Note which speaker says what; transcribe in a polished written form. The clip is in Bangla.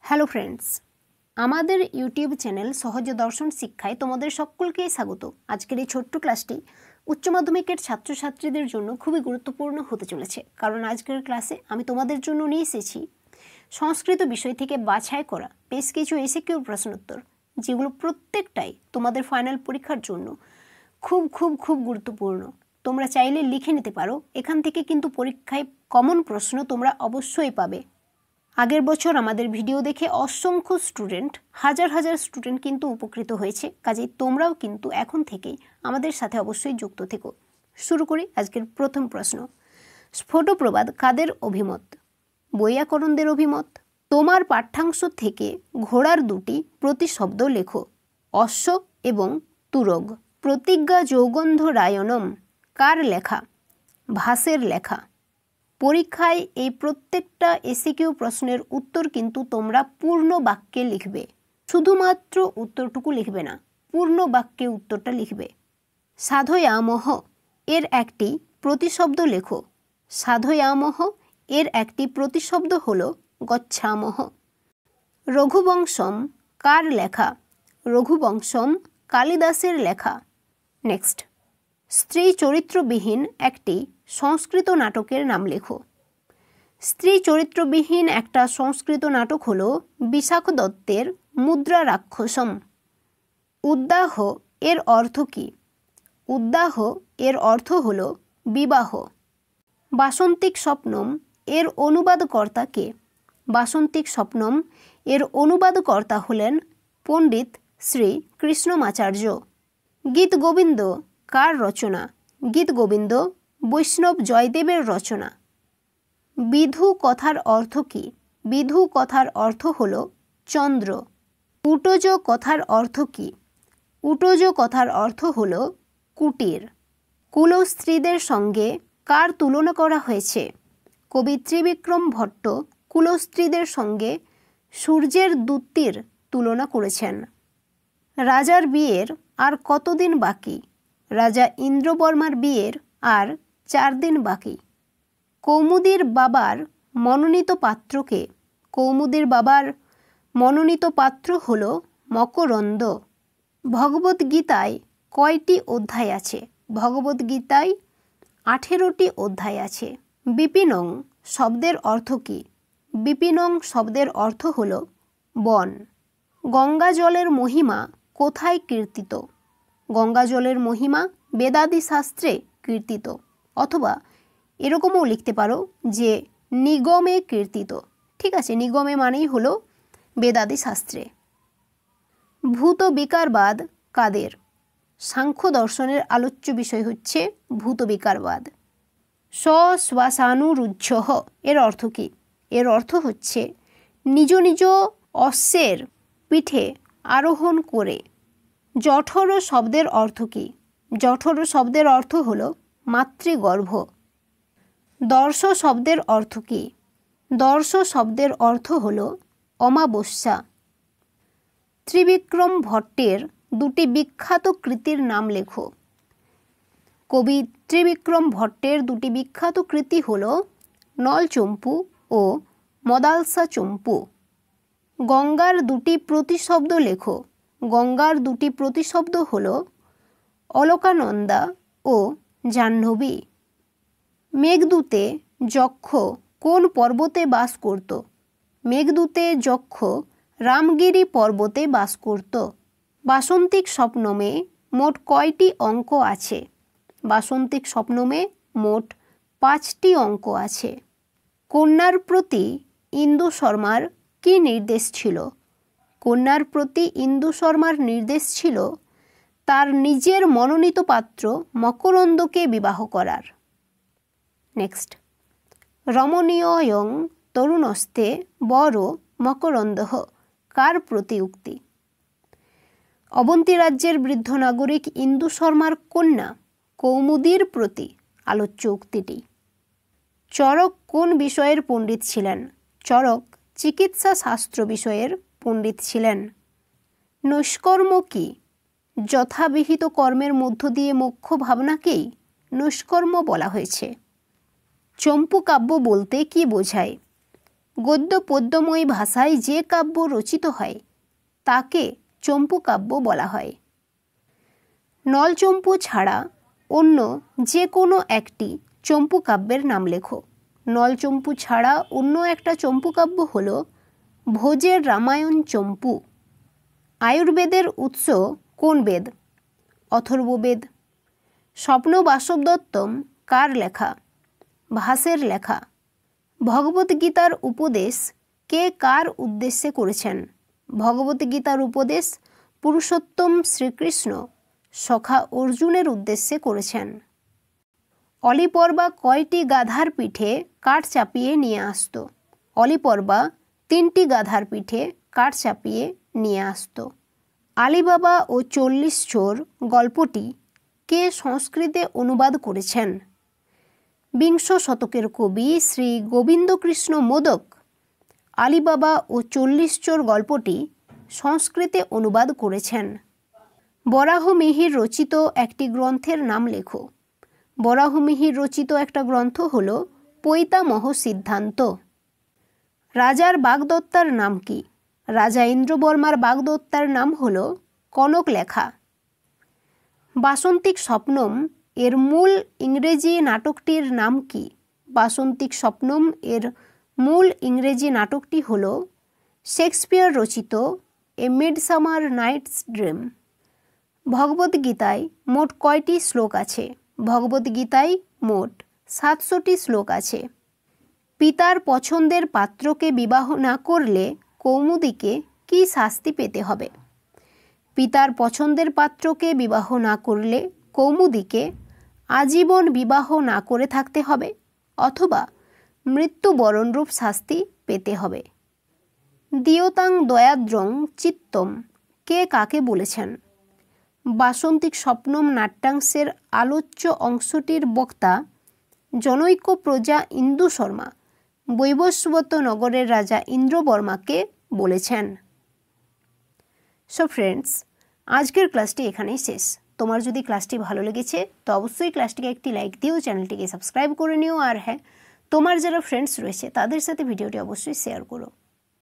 Speaker 1: হ্যালো ফ্রেন্ডস, আমাদের ইউটিউব চ্যানেল সহজ দর্শন শিক্ষায় তোমাদের সকলকেই স্বাগত। আজকের এই ছোট্ট ক্লাসটি উচ্চ মাধ্যমিকের ছাত্রছাত্রীদের জন্য খুবই গুরুত্বপূর্ণ হতে চলেছে, কারণ আজকের ক্লাসে আমি তোমাদের জন্য নিয়ে এসেছি সংস্কৃত বিষয় থেকে বাছাই করা বেশ কিছু এসিকিউ প্রশ্নোত্তর, যেগুলো প্রত্যেকটাই তোমাদের ফাইনাল পরীক্ষার জন্য খুব গুরুত্বপূর্ণ। তোমরা চাইলে লিখে নিতে পারো, এখান থেকে কিন্তু পরীক্ষায় কমন প্রশ্ন তোমরা অবশ্যই পাবে। আগের বছর আমাদের ভিডিও দেখে অসংখ্য স্টুডেন্ট, হাজার স্টুডেন্ট কিন্তু উপকৃত হয়েছে, কাজেই তোমরাও কিন্তু এখন থেকেই আমাদের সাথে অবশ্যই যুক্ত থেকো। শুরু করি আজকের প্রথম প্রশ্ন। স্ফোটপ্রবাদ কাদের অভিমত? বৈয়াকরণদের অভিমত। তোমার পাঠ্যাংশ থেকে ঘোড়ার দুটি প্রতিশব্দ লেখো। অশ্ব এবং তুরগ। প্রতিজ্ঞা যৌগন্ধ রায়নম কার লেখা? ভাসের লেখা। পরীক্ষায় এই প্রত্যেকটা এসিকিউ প্রশ্নের উত্তর কিন্তু তোমরা পূর্ণ বাক্যে লিখবে, শুধুমাত্র উত্তরটুকু লিখবে না, পূর্ণ বাক্যে উত্তরটা লিখবে। সাধয়ামহ এর একটি প্রতিশব্দ লেখো। সাধয়ামহ এর একটি প্রতিশব্দ হল গচ্ছামহ। রঘুবংশম কার লেখা? রঘুবংশম কালিদাসের লেখা। নেক্সট, স্ত্রী চরিত্রবিহীন একটি সংস্কৃত নাটকের নাম লেখো। স্ত্রী চরিত্রবিহীন একটা সংস্কৃত নাটক হল বিশাখ দত্তের মুদ্রা রাক্ষসম। উদ্দাহ এর অর্থ কী? উদ্দাহ এর অর্থ হল বিবাহ। বাসন্তিক স্বপ্নম এর অনুবাদকর্তা কে? বাসন্তিক স্বপ্নম এর অনুবাদকর্তা হলেন পণ্ডিত শ্রী কৃষ্ণমাচার্য। গীত গোবিন্দ কার রচনা? গীত গোবিন্দ বৈষ্ণব জয়দেবের রচনা। বিধু কথার অর্থ কী? বিধু কথার অর্থ হল চন্দ্র। উটজ কথার অর্থ কী? উটজ কথার অর্থ হল কুটির। কুলস্ত্রীদের সঙ্গে কার তুলনা করা হয়েছে? কবি ত্রিবিক্রম ভট্ট কুলস্ত্রীদের সঙ্গে সূর্যের দূতির তুলনা করেছেন। রাজার বিয়ের আর কতদিন বাকি? রাজা ইন্দ্রবর্মার বিয়ের আর 4 দিন বাকি। কৌমুদীর বাবার মনোনীত পাত্রকে? কৌমুদীর বাবার মনোনীত পাত্র হল মকরন্দ। ভগবদ্গীতায় কয়টি অধ্যায় আছে? ভগবদ্গীতায় 18টি অধ্যায় আছে। বিপিনং শব্দের অর্থ কী? বিপিনং শব্দের অর্থ হল বন। গঙ্গা জলের মহিমা কোথায় কীর্তিত? গঙ্গা জলের মহিমা বেদাদি শাস্ত্রে কীর্তিত, অথবা এরকমও লিখতে পারো যে নিগমে কীর্তিত। ঠিক আছে, নিগমে মানেই হলো বেদাদি শাস্ত্রে। ভূত বিকারবাদ কাদের? সাংখ্য দর্শনের আলোচ্য বিষয় হচ্ছে ভূত বিকারবাদ। স্বশ্বাসানুরুদ্ধ এর অর্থ কী? এর অর্থ হচ্ছে নিজ নিজ অশ্বের পিঠে আরোহণ করে। জঠর শব্দের অর্থ কী? জঠর শব্দের অর্থ হল মাতৃগর্ভ। দর্শ শব্দের অর্থ কী? দর্শ শব্দের অর্থ হল অমাবস্যা। ত্রিবিক্রম ভট্টের দুটি বিখ্যাত কৃতির নাম লেখো। কবি ত্রিবিক্রম ভট্টের দুটি বিখ্যাত কৃতি হল নলচম্পু ও মদালসা চম্পু। গঙ্গার দুটি প্রতিশব্দ লেখো। গঙ্গার দুটি প্রতিশব্দ হল অলকানন্দা ও জাহ্নবী। মেঘদূতে যক্ষ কোন পর্বতে বাস করত? মেঘদূতে যক্ষ রামগিরি পর্বতে বাস করত। বাসন্তিক স্বপ্নমে মোট কয়টি অঙ্ক আছে? বাসন্তিক স্বপ্নমে মোট 5টি অঙ্ক আছে। কন্যার প্রতি ইন্দু শর্মার কী নির্দেশ ছিল? কন্যার প্রতি ইন্দু শর্মার নির্দেশ ছিল তার নিজের মনোনীত পাত্র মকরন্দকে বিবাহ করার। নেক্সট, রমণীয়ং তরুণস্তে বড় মকরন্দঃ কার প্রতি উক্তি? অবন্তী রাজ্যের বৃদ্ধ নাগরিক ইন্দু শর্মার কন্যা কৌমুদীর প্রতি আলোচ্য উক্তিটি। চরক কোন বিষয়ের পণ্ডিত ছিলেন? চরক চিকিৎসা শাস্ত্র বিষয়ের পণ্ডিত ছিলেন। নৈষ্কর্ম কি? যথাবিহিত কর্মের মধ্য দিয়ে মোক্ষ ভাবনাকেই নৈষ্কর্ম বলা হয়েছে। চম্পু কাব্য বলতে কি বোঝায়? গদ্য পদ্যময় ভাষায় যে কাব্য রচিত হয় তাকে চম্পু কাব্য বলা হয়। নলচম্পু ছাড়া অন্য যে কোনো একটি চম্পু কাব্যের নাম লেখো। নলচম্পু ছাড়া অন্য একটা চম্পু কাব্য হল ভোজের রামায়ণ চম্পু। আয়ুর্বেদের উৎস কোন বেদ? অথর্ববেদ। স্বপ্ন বাসবদত্তম কার লেখা? ভাসের লেখা। ভগবদ্গীতার উপদেশ কে কার উদ্দেশ্যে করেছেন? ভগবদ্গীতার উপদেশ পুরুষোত্তম শ্রীকৃষ্ণ সখা অর্জুনের উদ্দেশ্যে করেছেন। অলিপর্বা কয়টি গাধার পিঠে কাঠ চাপিয়ে নিয়ে আসত? অলিপর্বা 3টি গাধার পিঠে কাঠ চাপিয়ে নিয়ে আসত। আলিবাবা ও 40 চোর গল্পটি কে সংস্কৃতে অনুবাদ করেছেন? বিংশ শতকের কবি শ্রী গোবিন্দকৃষ্ণ মোদক আলিবাবা ও 40 চোর গল্পটি সংস্কৃতে অনুবাদ করেছেন। বরাহমিহির রচিত একটি গ্রন্থের নাম লেখো। বরাহমিহির রচিত একটা গ্রন্থ হল পৈতামহ সিদ্ধান্ত। রাজার বাগদত্তার নাম কি? রাজা ইন্দ্রবর্মার বাগদত্তার নাম হল কনক লেখা। বাসন্তিক স্বপ্নম এর মূল ইংরেজি নাটকটির নাম কি? বাসন্তিক স্বপ্নম এর মূল ইংরেজি নাটকটি হল শেক্সপিয়ার রচিত এ মিডসামার নাইটস ড্রিম। ভগবদ্গীতায় মোট কয়টি শ্লোক আছে? ভগবদ্গীতায় মোট 700টি শ্লোক আছে। পিতার পছন্দের পাত্রকে বিবাহ না করলে কৌমুদীকে কি শাস্তি পেতে হবে? পিতার পছন্দের পাত্রকে বিবাহ না করলে কৌমুদীকে আজীবন বিবাহ না করে থাকতে হবে অথবা মৃত্যুবরণরূপ শাস্তি পেতে হবে। দিয়তাং দয়াদ্রং চিত্তম কে কাকে বলেছেন? বাসন্তিক স্বপ্নম নাট্যাংশের আলোচ্য অংশটির বক্তা জনৈক প্রজা ইন্দু শর্মা বৈবস্বত নগরের রাজা ইন্দ্রবর্মাকে বলেছেন। সো ফ্রেন্ডস, আজকের ক্লাসটি এখানেই শেষ। তোমার যদি ক্লাসটি ভালো লেগেছে তো অবশ্যই ক্লাসটিকে একটি লাইক দিও, চ্যানেলটিকে সাবস্ক্রাইব করে নিও, আর হ্যাঁ, তোমার যারা ফ্রেন্ডস রয়েছে তাদের সাথে ভিডিওটি অবশ্যই শেয়ার করো।